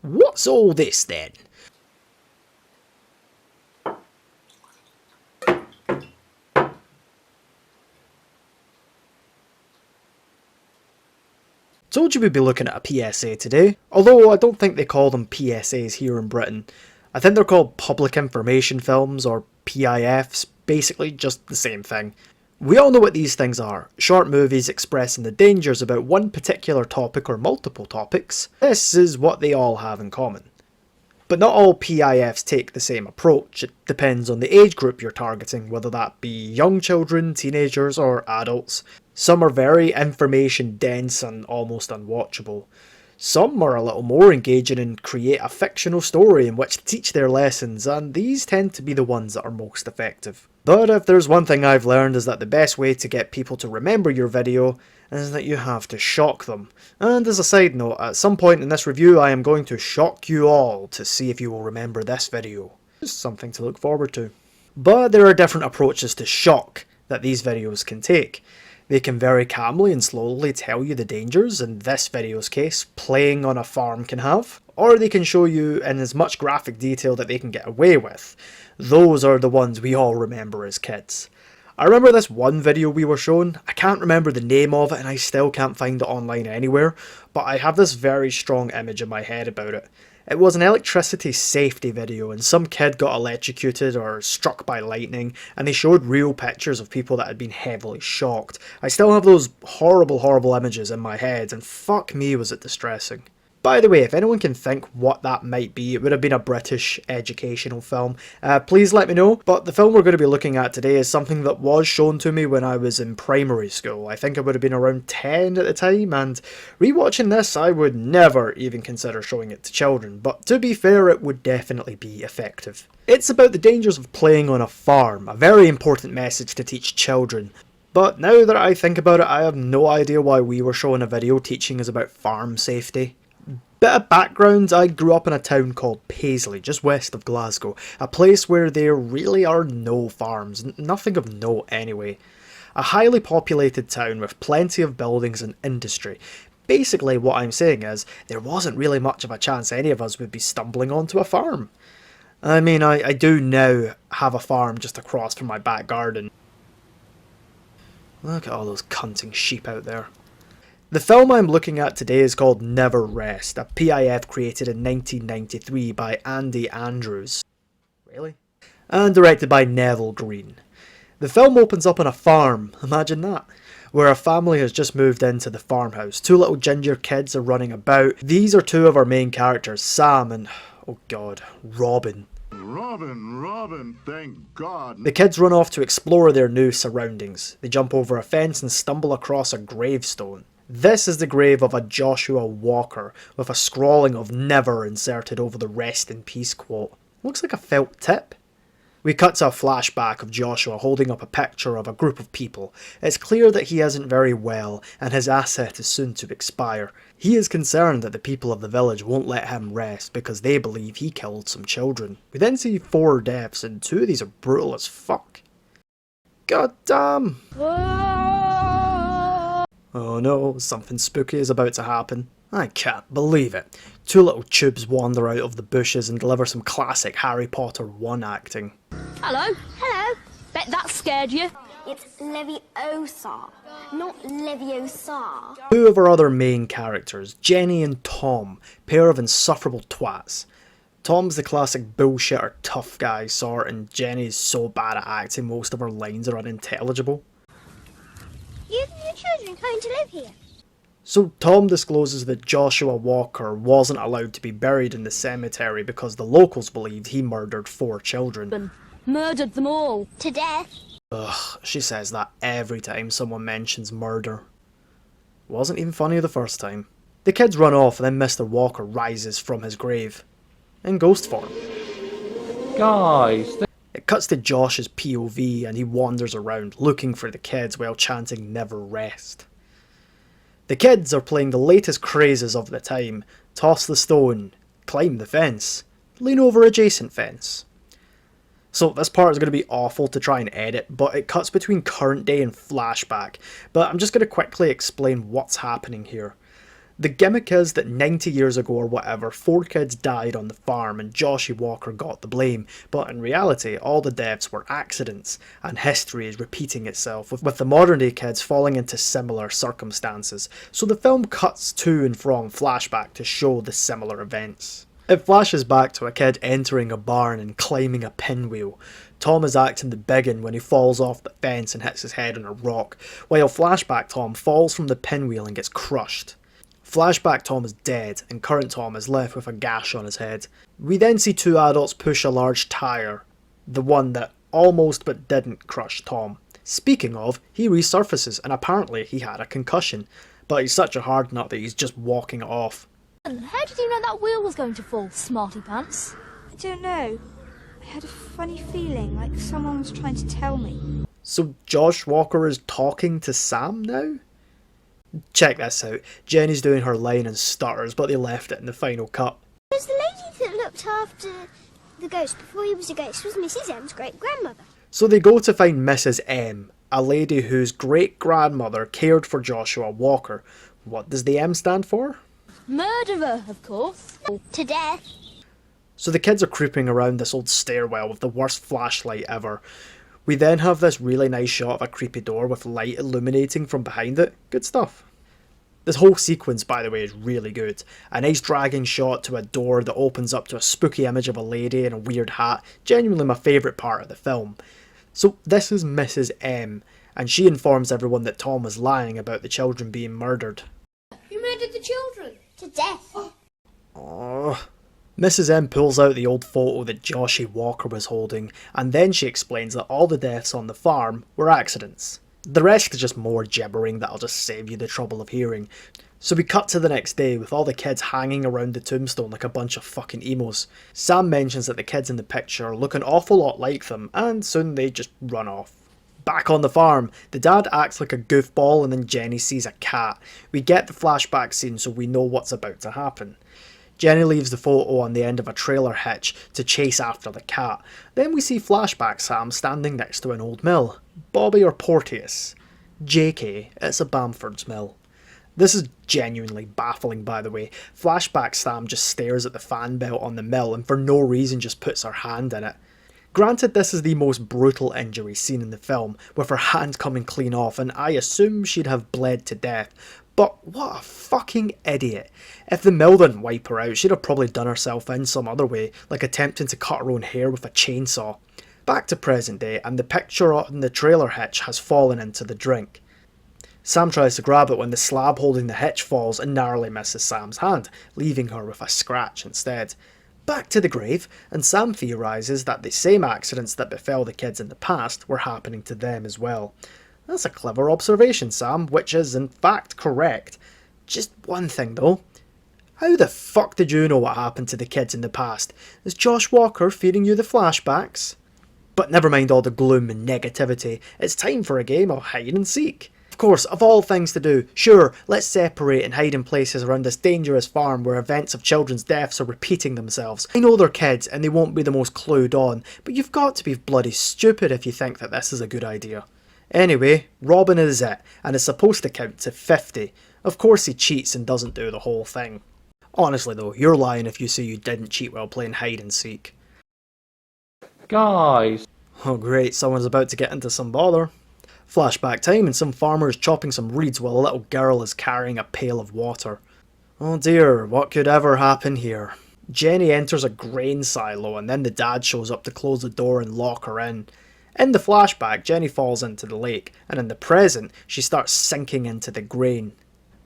What's all this then? Told you we'd be looking at a PSA today, although I don't think they call them PSAs here in Britain. I think they're called Public Information Films, or PIFs, basically just the same thing. We all know what these things are, short movies expressing the dangers about one particular topic or multiple topics. This is what they all have in common. But not all PIFs take the same approach. It depends on the age group you're targeting, whether that be young children, teenagers, or adults. Some are very information dense and almost unwatchable. Some are a little more engaging and create a fictional story in which to teach their lessons, and these tend to be the ones that are most effective. But if there's one thing I've learned is that the best way to get people to remember your video is that you have to shock them. And as a side note, at some point in this review I am going to shock you all to see if you will remember this video. Just something to look forward to. But there are different approaches to shock that these videos can take. They can very calmly and slowly tell you the dangers, in this video's case, playing on a farm can have, or they can show you in as much graphic detail that they can get away with. Those are the ones we all remember as kids. I remember this one video we were shown. I can't remember the name of it and I still can't find it online anywhere, but I have this very strong image in my head about it. It was an electricity safety video and some kid got electrocuted or struck by lightning, and they showed real pictures of people that had been heavily shocked. I still have those horrible images in my head, and fuck me was it distressing. By the way, if anyone can think what that might be, it would have been a British educational film. Please let me know. But the film we're going to be looking at today is something that was shown to me when I was in primary school. I think I would have been around 10 at the time, and rewatching this I would never even consider showing it to children, but to be fair it would definitely be effective. It's about the dangers of playing on a farm, a very important message to teach children. But now that I think about it, I have no idea why we were showing a video teaching us about farm safety. Bit of background, I grew up in a town called Paisley, just west of Glasgow, a place where there really are no farms, nothing of note anyway. A highly populated town with plenty of buildings and industry. Basically what I'm saying is, there wasn't really much of a chance any of us would be stumbling onto a farm. I mean, I do now have a farm just across from my back garden. Look at all those cunting sheep out there. The film I'm looking at today is called Never Rest, a PIF created in 1993 by Andy Andrews. Really? And directed by Neville Green. The film opens up on a farm, imagine that, where a family has just moved into the farmhouse. Two little ginger kids are running about. These are two of our main characters, Sam and, oh god, Robin. Robin, thank God. The kids run off to explore their new surroundings. They jump over a fence and stumble across a gravestone. This is the grave of a Joshua Walker, with a scrawling of never inserted over the rest in peace quote. Looks like a felt tip. We cut to a flashback of Joshua holding up a picture of a group of people. It's clear that he isn't very well, and his asset is soon to expire. He is concerned that the people of the village won't let him rest because they believe he killed some children. We then see 4 deaths, and 2 of these are brutal as fuck. God damn! Oh no, something spooky is about to happen. I can't believe it. 2 little tubes wander out of the bushes and deliver some classic Harry Potter 1 acting. Hello. Hello. Bet that scared you. It's Leviosa, not Leviosa. 2 of our other main characters, Jenny and Tom, pair of insufferable twats. Tom's the classic bullshitter tough guy sort, and Jenny's so bad at acting most of her lines are unintelligible. You and your children coming to live here? So Tom discloses that Joshua Walker wasn't allowed to be buried in the cemetery because the locals believed he murdered 4 children. Murdered them all. To death. Ugh, she says that every time someone mentions murder. Wasn't even funny the first time. The kids run off and then Mr. Walker rises from his grave. In ghost form. Guys, It cuts to Josh's POV and he wanders around looking for the kids while chanting Never Rest. The kids are playing the latest crazes of the time. Toss the stone, climb the fence, lean over adjacent fence. So this part is going to be awful to try and edit, but it cuts between current day and flashback. But I'm just going to quickly explain what's happening here. The gimmick is that 90 years ago or whatever, 4 kids died on the farm and Joshy Walker got the blame, but in reality all the deaths were accidents, and history is repeating itself with the modern day kids falling into similar circumstances, so the film cuts to and from flashback to show the similar events. It flashes back to a kid entering a barn and climbing a pinwheel. Tom is acting the biggin when he falls off the fence and hits his head on a rock, while flashback Tom falls from the pinwheel and gets crushed. Flashback Tom is dead, and current Tom is left with a gash on his head. We then see 2 adults push a large tyre, the one that almost but didn't crush Tom. Speaking of, he resurfaces, and apparently he had a concussion, but he's such a hard nut that he's just walking it off. How did you know that wheel was going to fall, smarty pants? I don't know. I had a funny feeling, like someone was trying to tell me. So Josh Walker is talking to Sam now? Check this out. Jenny's doing her line and stutters, but they left it in the final cut. Because the lady that looked after the ghost before he was a ghost was Mrs. M's great-grandmother. So they go to find Mrs. M, a lady whose great-grandmother cared for Joshua Walker. What does the M stand for? Murderer, of course. To death. So the kids are creeping around this old stairwell with the worst flashlight ever. We then have this really nice shot of a creepy door with light illuminating from behind it. Good stuff. This whole sequence, by the way, is really good. A nice dragging shot to a door that opens up to a spooky image of a lady in a weird hat. Genuinely my favourite part of the film. So this is Mrs. M, and she informs everyone that Tom was lying about the children being murdered. You murdered the children? To death. Oh. Mrs. M pulls out the old photo that Joshy Walker was holding, and then she explains that all the deaths on the farm were accidents. The rest is just more gibbering that I'll just save you the trouble of hearing. So we cut to the next day with all the kids hanging around the tombstone like a bunch of fucking emos. Sam mentions that the kids in the picture look an awful lot like them, and soon they just run off. Back on the farm, the dad acts like a goofball and then Jenny sees a cat. We get the flashback scene so we know what's about to happen. Jenny leaves the photo on the end of a trailer hitch to chase after the cat. Then we see flashback Sam standing next to an old mill. Bobby or Porteous? JK, it's a Bamford's mill. This is genuinely baffling, by the way. Flashback Sam just stares at the fan belt on the mill and for no reason just puts her hand in it. Granted, this is the most brutal injury seen in the film, with her hand coming clean off, and I assume she'd have bled to death. But what a fucking idiot. If the mill didn't wipe her out, she'd have probably done herself in some other way, like attempting to cut her own hair with a chainsaw. Back to present day, and the picture on the trailer hitch has fallen into the drink. Sam tries to grab it when the slab holding the hitch falls and narrowly misses Sam's hand, leaving her with a scratch instead. Back to the grave, and Sam theorises that the same accidents that befell the kids in the past were happening to them as well. That's a clever observation, Sam, which is in fact correct. Just one thing though. How the fuck did you know what happened to the kids in the past? Is Josh Walker feeding you the flashbacks? But never mind all the gloom and negativity, it's time for a game of hide and seek. Of course, of all things to do, sure, let's separate and hide in places around this dangerous farm where events of children's deaths are repeating themselves. I know they're kids and they won't be the most clued on, but you've got to be bloody stupid if you think that this is a good idea. Anyway, Robin is it, and is supposed to count to 50. Of course he cheats and doesn't do the whole thing. Honestly though, you're lying if you say you didn't cheat while playing hide and seek. Guys. Oh great, someone's about to get into some bother. Flashback time and some farmer is chopping some reeds while a little girl is carrying a pail of water. Oh dear, what could ever happen here? Jenny enters a grain silo and then the dad shows up to close the door and lock her in. In the flashback, Jenny falls into the lake, and in the present, she starts sinking into the grain.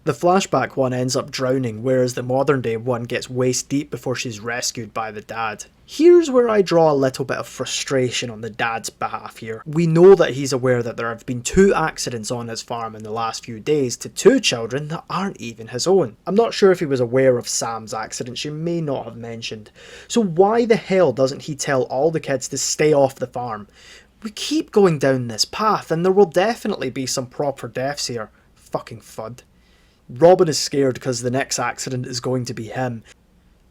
The flashback one ends up drowning, whereas the modern day one gets waist deep before she's rescued by the dad. Here's where I draw a little bit of frustration on the dad's behalf here. We know that he's aware that there have been 2 accidents on his farm in the last few days to 2 children that aren't even his own. I'm not sure if he was aware of Sam's accident, she may not have mentioned. So why the hell doesn't he tell all the kids to stay off the farm? We keep going down this path and there will definitely be some proper deaths here. Fucking FUD. Robin is scared because the next accident is going to be him.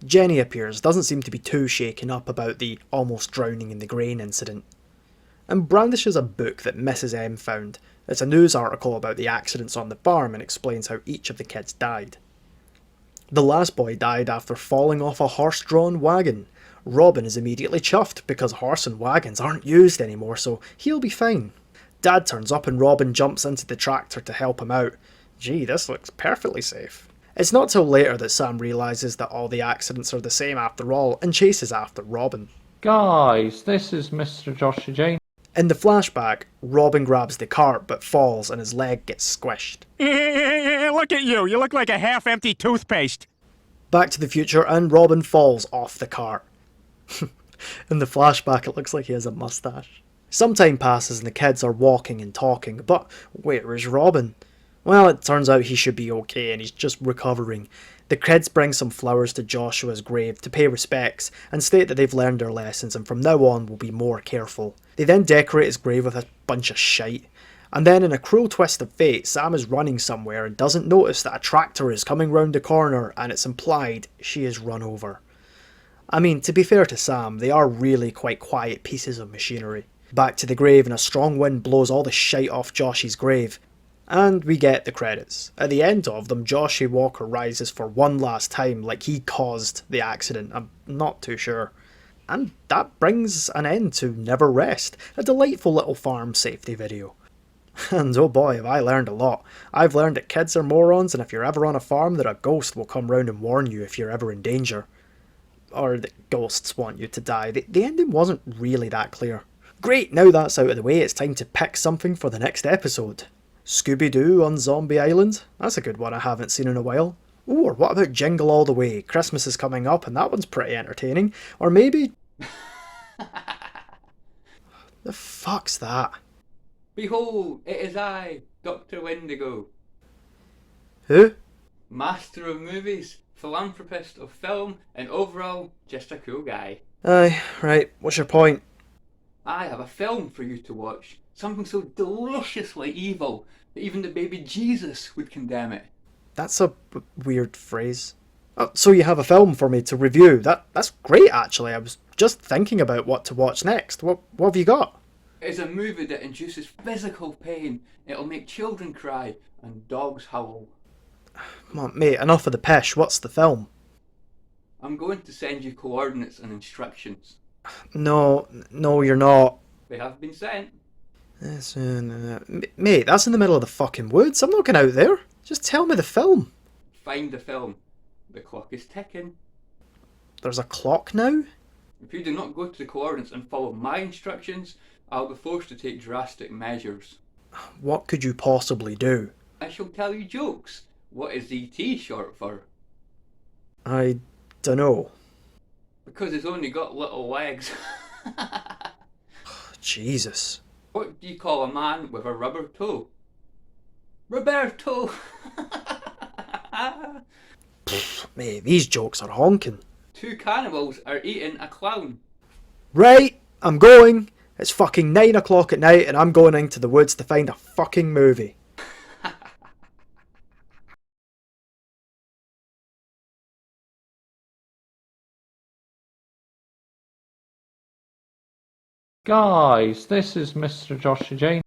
Jenny appears, doesn't seem to be too shaken up about the almost drowning in the grain incident. And brandishes a book that Mrs. M found. It's a news article about the accidents on the farm and explains how each of the kids died. The last boy died after falling off a horse-drawn wagon. Robin is immediately chuffed because horse and wagons aren't used anymore, so he'll be fine. Dad turns up and Robin jumps into the tractor to help him out. Gee, this looks perfectly safe. It's not till later that Sam realises that all the accidents are the same after all and chases after Robin. Guys, this is Mr. Joshua Jane. In the flashback, Robin grabs the cart but falls and his leg gets squished. Look at you. You look like a half-empty toothpaste. Back to the future and Robin falls off the cart. In the flashback it looks like he has a mustache. Some time passes and the kids are walking and talking, but where is Robin? Well, it turns out he should be okay and he's just recovering. The kids bring some flowers to Joshua's grave to pay respects and state that they've learned their lessons and from now on will be more careful. They then decorate his grave with a bunch of shite. And then in a cruel twist of fate, Sam is running somewhere and doesn't notice that a tractor is coming round the corner and it's implied she is run over. I mean, to be fair to Sam, they are really quite quiet pieces of machinery. Back to the grave and a strong wind blows all the shite off Josh's grave. And we get the credits. At the end of them, Joshua Walker rises for one last time like he caused the accident. I'm not too sure. And that brings an end to Never Rest, a delightful little farm safety video. And oh boy, have I learned a lot. I've learned that kids are morons and if you're ever on a farm that a ghost will come round and warn you if you're ever in danger. Or that ghosts want you to die. The ending wasn't really that clear. Great, now that's out of the way, it's time to pick something for the next episode. Scooby-Doo on Zombie Island? That's a good one I haven't seen in a while. Ooh, or what about Jingle All the Way? Christmas is coming up and that one's pretty entertaining. Or maybe... The fuck's that? Behold, it is I, Dr. Wendigo, Who? master of movies, philanthropist of film, and overall, just a cool guy. Aye, right, what's your point? I have a film for you to watch, something so deliciously evil that even the baby Jesus would condemn it. That's a weird phrase. Oh, so you have a film for me to review. That's great actually. I was just thinking about what to watch next. What have you got? It's a movie that induces physical pain, it'll make children cry, and dogs howl. Come on, mate, enough of the pish. What's the film? I'm going to send you coordinates and instructions. No, you're not. They have been sent. Mate, that's in the middle of the fucking woods. I'm not going out there. Just tell me the film. Find the film. The clock is ticking. There's a clock now? If you do not go to the coordinates and follow my instructions, I'll be forced to take drastic measures. What could you possibly do? I shall tell you jokes. What is ET short for? I dunno. Because it's only got little legs. Jesus. What do you call a man with a rubber toe? Roberto! Mate, these jokes are honking. Two cannibals are eating a clown. Right, I'm going. It's fucking 9 o'clock at night and I'm going into the woods to find a fucking movie. Guys, this is Mr. Joshua Jane.